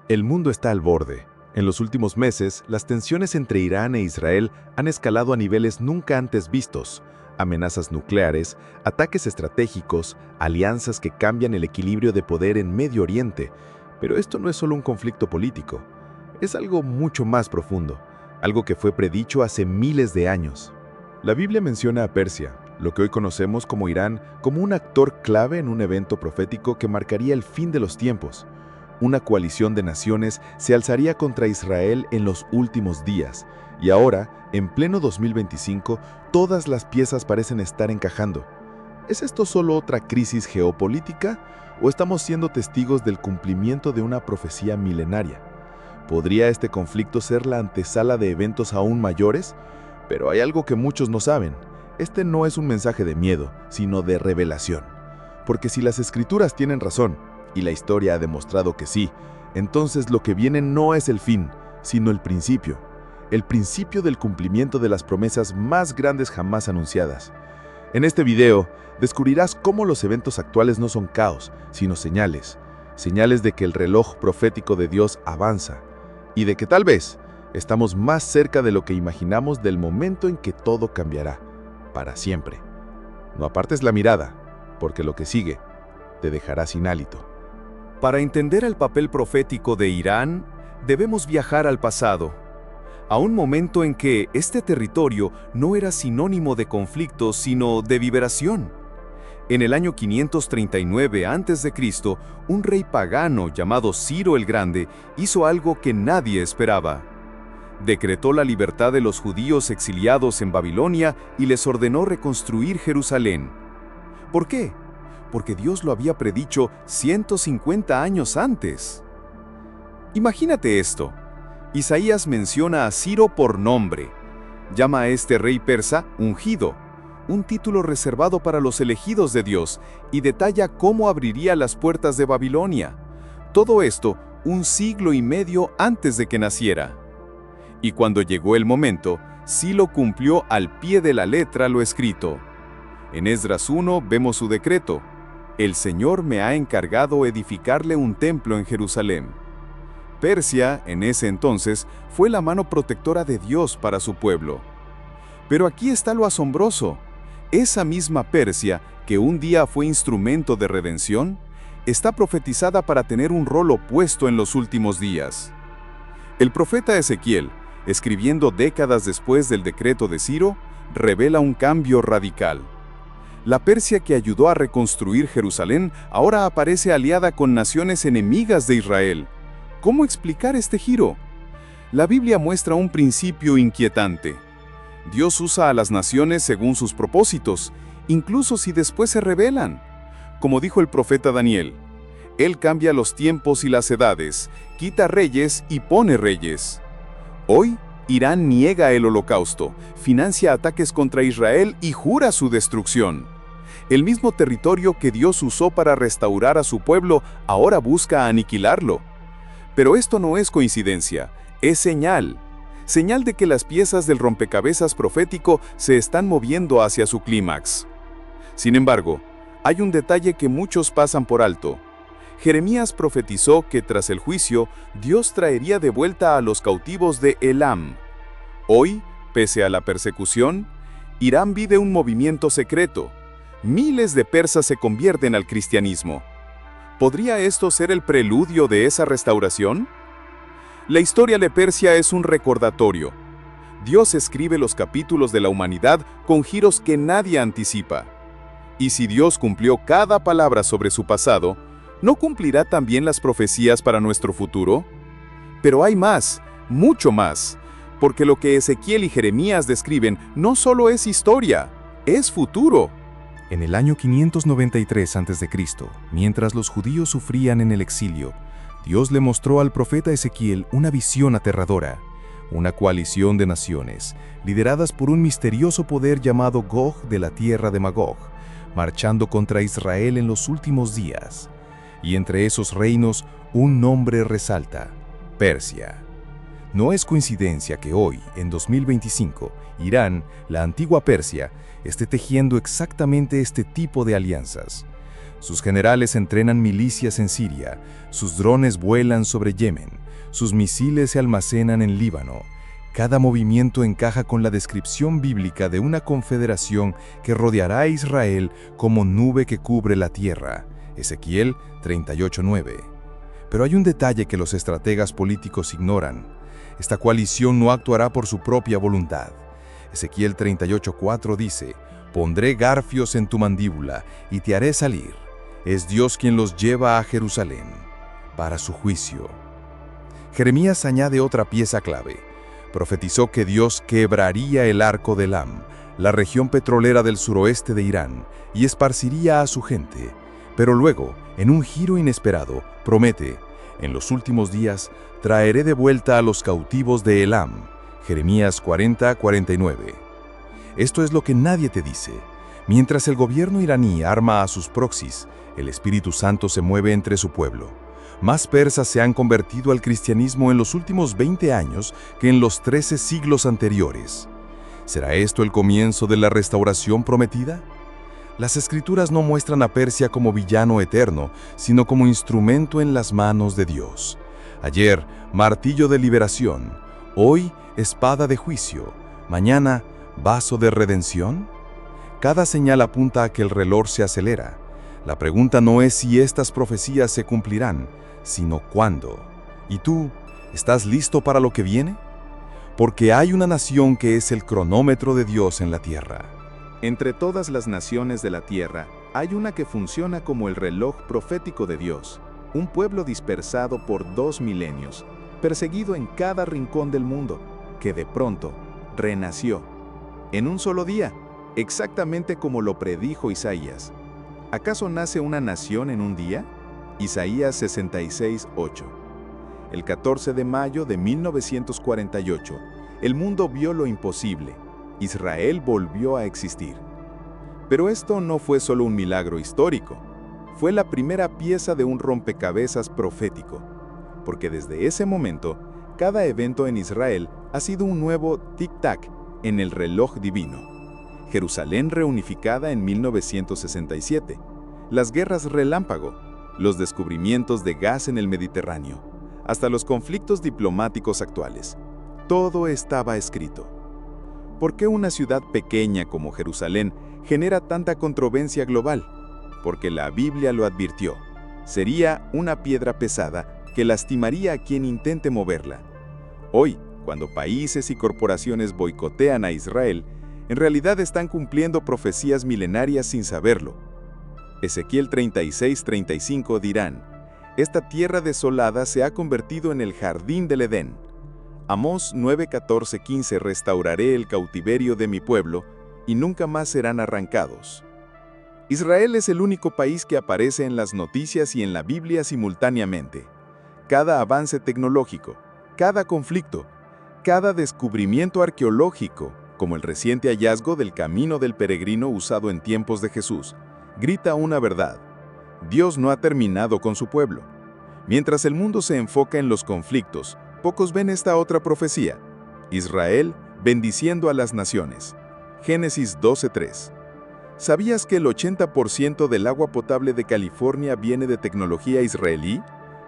El mundo está al borde. En los últimos meses, las tensiones entre Irán e Israel han escalado a niveles nunca antes vistos. Amenazas nucleares, ataques estratégicos, alianzas que cambian el equilibrio de poder en Medio Oriente. Pero esto no es solo un conflicto político. Es algo mucho más profundo, algo que fue predicho hace miles de años. La Biblia menciona a Persia, lo que hoy conocemos como Irán, como un actor clave en un evento profético que marcaría el fin de los tiempos. Una coalición de naciones se alzaría contra Israel en los últimos días, y ahora, en pleno 2025, todas las piezas parecen estar encajando. ¿Es esto solo otra crisis geopolítica o estamos siendo testigos del cumplimiento de una profecía milenaria? ¿Podría este conflicto ser la antesala de eventos aún mayores? Pero hay algo que muchos no saben. Este no es un mensaje de miedo, sino de revelación. Porque si las Escrituras tienen razón, y la historia ha demostrado que sí, entonces lo que viene no es el fin, sino el principio del cumplimiento de las promesas más grandes jamás anunciadas. En este video, descubrirás cómo los eventos actuales no son caos, sino señales de que el reloj profético de Dios avanza, y de que tal vez estamos más cerca de lo que imaginamos del momento en que todo cambiará, para siempre. No apartes la mirada, porque lo que sigue te dejará sin hálito. Para entender el papel profético de Irán, debemos viajar al pasado, a un momento en que este territorio no era sinónimo de conflicto, sino de liberación. En el año 539 a.C., un rey pagano llamado Ciro el Grande hizo algo que nadie esperaba. Decretó la libertad de los judíos exiliados en Babilonia y les ordenó reconstruir Jerusalén. ¿Por qué? Porque Dios lo había predicho 150 años antes. Imagínate esto. Isaías menciona a Ciro por nombre. Llama a este rey persa ungido, un título reservado para los elegidos de Dios, y detalla cómo abriría las puertas de Babilonia. Todo esto un siglo y medio antes de que naciera. Y cuando llegó el momento, Ciro cumplió al pie de la letra lo escrito. En Esdras 1 vemos su decreto: el Señor me ha encargado edificarle un templo en Jerusalén. Persia, en ese entonces, fue la mano protectora de Dios para su pueblo. Pero aquí está lo asombroso. Esa misma Persia, que un día fue instrumento de redención, está profetizada para tener un rol opuesto en los últimos días. El profeta Ezequiel, escribiendo décadas después del decreto de Ciro, revela un cambio radical. La Persia que ayudó a reconstruir Jerusalén ahora aparece aliada con naciones enemigas de Israel. ¿Cómo explicar este giro? La Biblia muestra un principio inquietante. Dios usa a las naciones según sus propósitos, incluso si después se rebelan. Como dijo el profeta Daniel, Él cambia los tiempos y las edades, quita reyes y pone reyes. Hoy, Irán niega el holocausto, financia ataques contra Israel y jura su destrucción. El mismo territorio que Dios usó para restaurar a su pueblo, ahora busca aniquilarlo. Pero esto no es coincidencia, es señal de que las piezas del rompecabezas profético se están moviendo hacia su clímax. Sin embargo, hay un detalle que muchos pasan por alto. Jeremías profetizó que tras el juicio, Dios traería de vuelta a los cautivos de Elam. Hoy, pese a la persecución, Irán vive un movimiento secreto. Miles de persas se convierten al cristianismo. ¿Podría esto ser el preludio de esa restauración? La historia de Persia es un recordatorio. Dios escribe los capítulos de la humanidad con giros que nadie anticipa. Y si Dios cumplió cada palabra sobre su pasado, ¿no cumplirá también las profecías para nuestro futuro? Pero hay más, mucho más, porque lo que Ezequiel y Jeremías describen no solo es historia, es futuro. En el año 593 a.C., mientras los judíos sufrían en el exilio, Dios le mostró al profeta Ezequiel una visión aterradora, una coalición de naciones, lideradas por un misterioso poder llamado Gog de la tierra de Magog, marchando contra Israel en los últimos días. Y entre esos reinos, un nombre resalta: Persia. No es coincidencia que hoy, en 2025, Irán, la antigua Persia, esté tejiendo exactamente este tipo de alianzas. Sus generales entrenan milicias en Siria, sus drones vuelan sobre Yemen, sus misiles se almacenan en Líbano. Cada movimiento encaja con la descripción bíblica de una confederación que rodeará a Israel como nube que cubre la tierra. Ezequiel 38:9. Pero hay un detalle que los estrategas políticos ignoran. Esta coalición no actuará por su propia voluntad. Ezequiel 38:4 dice: «Pondré garfios en tu mandíbula y te haré salir». Es Dios quien los lleva a Jerusalén para su juicio. Jeremías añade otra pieza clave. Profetizó que Dios quebraría el arco de Elam, la región petrolera del suroeste de Irán, y esparciría a su gente. Pero luego, en un giro inesperado, promete: «En los últimos días traeré de vuelta a los cautivos de Elam». Jeremías 40:49. Esto es lo que nadie te dice. Mientras el gobierno iraní arma a sus proxies, el Espíritu Santo se mueve entre su pueblo. Más persas se han convertido al cristianismo en los últimos 20 años que en los 13 siglos anteriores. ¿Será esto el comienzo de la restauración prometida? Las Escrituras no muestran a Persia como villano eterno, sino como instrumento en las manos de Dios. Ayer, martillo de liberación; hoy, espada de juicio; mañana, vaso de redención. Cada señal apunta a que el reloj se acelera. La pregunta no es si estas profecías se cumplirán, sino cuándo. ¿Y tú, estás listo para lo que viene? Porque hay una nación que es el cronómetro de Dios en la tierra. Entre todas las naciones de la tierra, hay una que funciona como el reloj profético de Dios. Un pueblo dispersado por 2 milenios, perseguido en cada rincón del mundo, que de pronto renació. En un solo día, exactamente como lo predijo Isaías. ¿Acaso nace una nación en un día? Isaías 66:8. El 14 de mayo de 1948, el mundo vio lo imposible. Israel volvió a existir. Pero esto no fue solo un milagro histórico. Fue la primera pieza de un rompecabezas profético. Porque desde ese momento, cada evento en Israel ha sido un nuevo tic-tac en el reloj divino. Jerusalén reunificada en 1967, las guerras relámpago, los descubrimientos de gas en el Mediterráneo, hasta los conflictos diplomáticos actuales. Todo estaba escrito. ¿Por qué una ciudad pequeña como Jerusalén genera tanta controversia global? Porque la Biblia lo advirtió. Sería una piedra pesada que lastimaría a quien intente moverla. Hoy, cuando países y corporaciones boicotean a Israel, en realidad están cumpliendo profecías milenarias sin saberlo. Ezequiel 36:35 dirán: «Esta tierra desolada se ha convertido en el jardín del Edén». Amós 9:14-15 «Restauraré el cautiverio de mi pueblo, y nunca más serán arrancados». Israel es el único país que aparece en las noticias y en la Biblia simultáneamente. Cada avance tecnológico, cada conflicto, cada descubrimiento arqueológico, como el reciente hallazgo del camino del peregrino usado en tiempos de Jesús, grita una verdad: Dios no ha terminado con su pueblo. Mientras el mundo se enfoca en los conflictos, pocos ven esta otra profecía: Israel bendiciendo a las naciones. Génesis 12:3. ¿Sabías que el 80% del agua potable de California viene de tecnología israelí?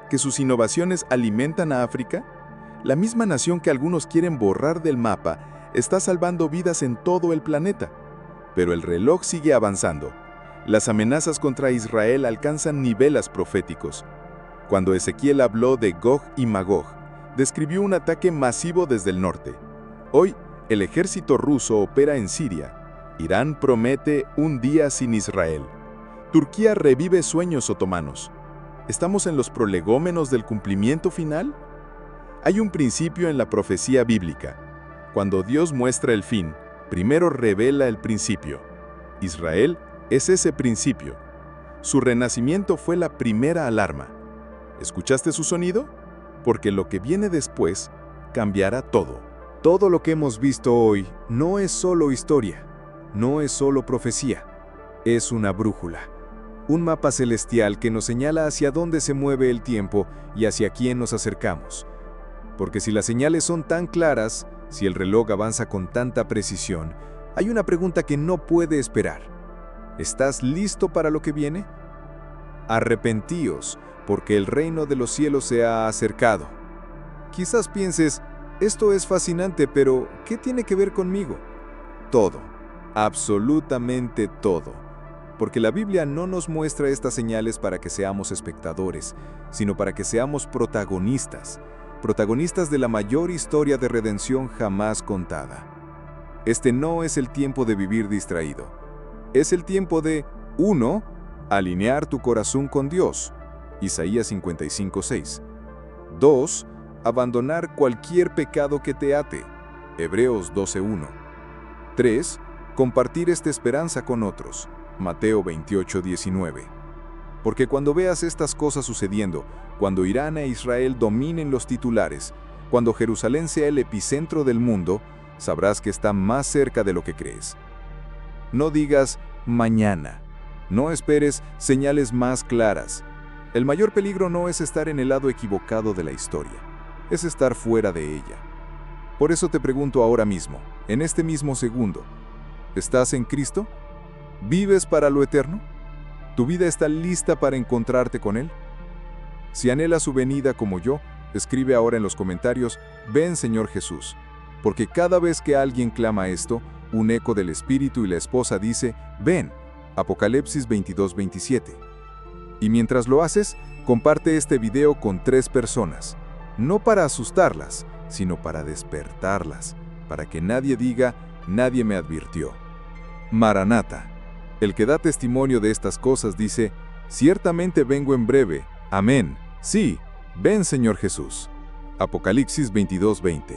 ¿Que sus innovaciones alimentan a África? La misma nación que algunos quieren borrar del mapa está salvando vidas en todo el planeta. Pero el reloj sigue avanzando. Las amenazas contra Israel alcanzan niveles proféticos. Cuando Ezequiel habló de Gog y Magog, describió un ataque masivo desde el norte. Hoy, el ejército ruso opera en Siria. Irán promete un día sin Israel. Turquía revive sueños otomanos. ¿Estamos en los prolegómenos del cumplimiento final? Hay un principio en la profecía bíblica. Cuando Dios muestra el fin, primero revela el principio. Israel es ese principio. Su renacimiento fue la primera alarma. ¿Escuchaste su sonido? Porque lo que viene después cambiará todo. Todo lo que hemos visto hoy no es solo historia, no es solo profecía, es una brújula. Un mapa celestial que nos señala hacia dónde se mueve el tiempo y hacia quién nos acercamos. Porque si las señales son tan claras, si el reloj avanza con tanta precisión, hay una pregunta que no puede esperar. ¿Estás listo para lo que viene? arrepentíos, porque el reino de los cielos se ha acercado. Quizás pienses, esto es fascinante, pero ¿qué tiene que ver conmigo? Todo, absolutamente todo. Porque la Biblia no nos muestra estas señales para que seamos espectadores, sino para que seamos protagonistas, protagonistas de la mayor historia de redención jamás contada. Este no es el tiempo de vivir distraído. Es el tiempo de, 1. Alinear tu corazón con Dios. Isaías 55:6. 2. Abandonar cualquier pecado que te ate. Hebreos 12:1. 3. Compartir esta esperanza con otros. Mateo 28:19. Porque cuando veas estas cosas sucediendo, cuando Irán e Israel dominen los titulares, cuando Jerusalén sea el epicentro del mundo, sabrás que está más cerca de lo que crees. No digas mañana. No esperes señales más claras. El mayor peligro no es estar en el lado equivocado de la historia, es estar fuera de ella. Por eso te pregunto ahora mismo, en este mismo segundo, ¿estás en Cristo? ¿Vives para lo eterno? ¿Tu vida está lista para encontrarte con Él? Si anhelas su venida como yo, escribe ahora en los comentarios, ven Señor Jesús, porque cada vez que alguien clama esto, un eco del Espíritu y la esposa dice, ven, Apocalipsis 22:27. Y mientras lo haces, comparte este video con 3 personas, no para asustarlas, sino para despertarlas, para que nadie diga, nadie me advirtió. Maranata, el que da testimonio de estas cosas dice, ciertamente vengo en breve, amén, sí, ven Señor Jesús. Apocalipsis 22:20.